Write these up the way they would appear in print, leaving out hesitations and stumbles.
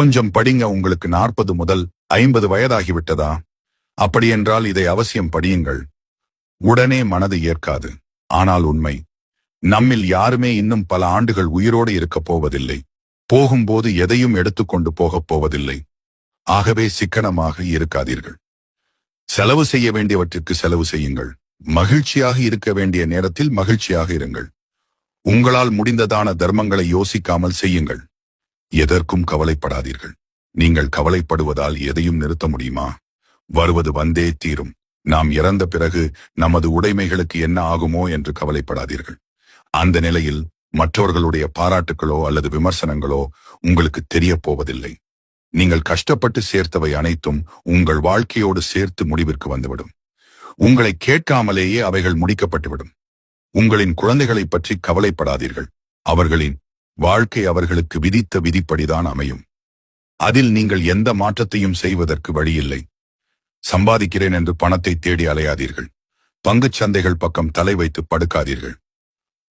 கொஞ்சம் படிங்க. உங்களுக்கு 40 முதல் 50 வயதாகிவிட்டதா? அப்படியென்றால் இதை அவசியம் படியுங்கள். உடனே மனது ஏற்காது. ஆனால் உண்மை, நம்மில் யாருமே இன்னும் பல ஆண்டுகள் உயிரோடு இருக்கப் போவதில்லை. போகும்போது எதையும் எடுத்துக்கொண்டு போகப் போவதில்லை. ஆகவே சிக்கனமாக இருக்காதீர்கள். செலவு செய்ய வேண்டியவற்றிற்கு செலவு செய்யுங்கள். மகிழ்ச்சியாக இருக்க வேண்டிய நேரத்தில் மகிழ்ச்சியாக இருங்கள். உங்களால் முடிந்ததான தர்மங்களை யோசிக்காமல் செய்யுங்கள். எதற்கும் கவலைப்படாதீர்கள். நீங்கள் கவலைப்படுவதால் எதையும் நிறுத்த முடியுமா? வருவது வந்தே தீரும். நாம் இறந்த பிறகு நமது உடைமைகளுக்கு என்ன ஆகுமோ என்று கவலைப்படாதீர்கள். அந்த நிலையில் மற்றவர்களுடைய பாராட்டுகளோ அல்லது விமர்சனங்களோ உங்களுக்கு தெரிய போவதில்லை. நீங்கள் கஷ்டப்பட்டு சேர்த்தவை அனைத்தும் உங்கள் வாழ்க்கையோடு சேர்த்து முடிவிற்கு வந்துவிடும். உங்களை கேட்காமலேயே அவைகள் முடிக்கப்பட்டுவிடும். உங்களின் குழந்தைகளை பற்றி கவலைப்படாதீர்கள். அவர்களின் வாழ்க்கை அவர்களுக்கு விதித்த விதிப்படிதான் அமையும். அதில் நீங்கள் எந்த மாற்றத்தையும் செய்வதற்கு வழியில்லை. சம்பாதிக்கிறேன் என்று பணத்தை தேடி அலையாதீர்கள். பங்குச் சந்தைகள் பக்கம் தலை வைத்து படுக்காதீர்கள்.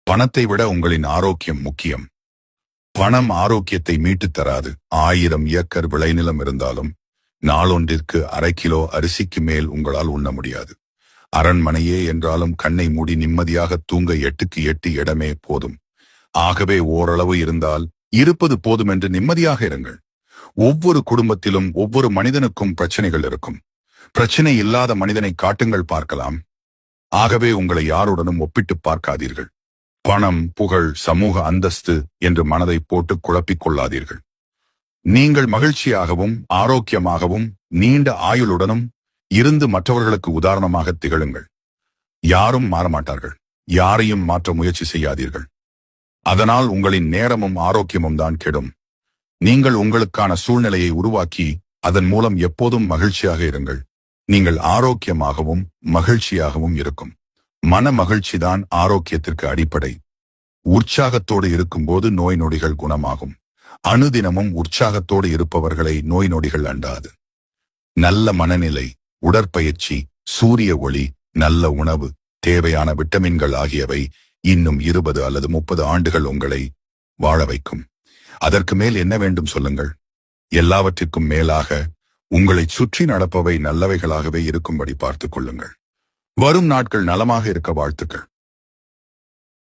பணத்தை விட உங்களின் ஆரோக்கியம் முக்கியம். பணம் ஆரோக்கியத்தை மீட்டுத் தராது. 1000 ஏக்கர் விளைநிலம் இருந்தாலும் நாளொன்றிற்கு 1/2 கிலோ அரிசிக்கு மேல் உங்களால் உண்ண முடியாது. அரண்மனையே என்றாலும் கண்ணை மூடி நிம்மதியாக தூங்க 8க்கு 8 இடமே போதும். ஆகவே ஓரளவு இருந்தால் இருப்பது போதும் என்று நிம்மதியாக இருங்கள். ஒவ்வொரு குடும்பத்திலும் ஒவ்வொரு மனிதனுக்கும் பிரச்சனைகள் இருக்கும். பிரச்சனை இல்லாத மனிதனை காட்டுங்கள், பார்க்கலாம். ஆகவே உங்களை யாருடனும் ஒப்பிட்டு பார்க்காதீர்கள். பணம், புகழ், சமூக அந்தஸ்து என்று மனதை போட்டு குழப்பிக் கொள்ளாதீர்கள். நீங்கள் மகிழ்ச்சியாகவும் ஆரோக்கியமாகவும் நீண்ட ஆயுளுடனும் இருந்து மற்றவர்களுக்கு உதாரணமாக திகழுங்கள். யாரும் மாறமாட்டார்கள். யாரையும் மாற்ற முயற்சி செய்யாதீர்கள். அதனால் உங்களின் நேரமும் ஆரோக்கியமும் தான் கெடும். நீங்கள் உங்களுக்கான சூழ்நிலையை உருவாக்கி அதன் மூலம் எப்போதும் மகிழ்ச்சியாக இருங்கள். நீங்கள் ஆரோக்கியமாகவும் மகிழ்ச்சியாகவும் இருக்கும். மன மகிழ்ச்சிதான் ஆரோக்கியத்திற்கு அடிப்படை. உற்சாகத்தோடு இருக்கும்போது நோய் நொடிகள் குணமாகும். அனுதினமும் உற்சாகத்தோடு இருப்பவர்களை நோய் நொடிகள் அண்டாது. நல்ல மனநிலை, உடற்பயிற்சி, சூரிய ஒளி, நல்ல உணவு, தேவையான விட்டமின்கள் ஆகியவை இன்னும் 20 அல்லது 30 ஆண்டுகள் உங்களை வாழ வைக்கும். அதற்கு மேல் என்ன வேண்டும் சொல்லுங்கள்? எல்லாவற்றிற்கும் மேலாக உங்களை சுற்றி நடப்பவை நல்லவைகளாகவே இருக்கும்படி பார்த்துக் கொள்ளுங்கள். வரும் நாட்கள் நலமாக இருக்க வாழ்த்துக்கள்.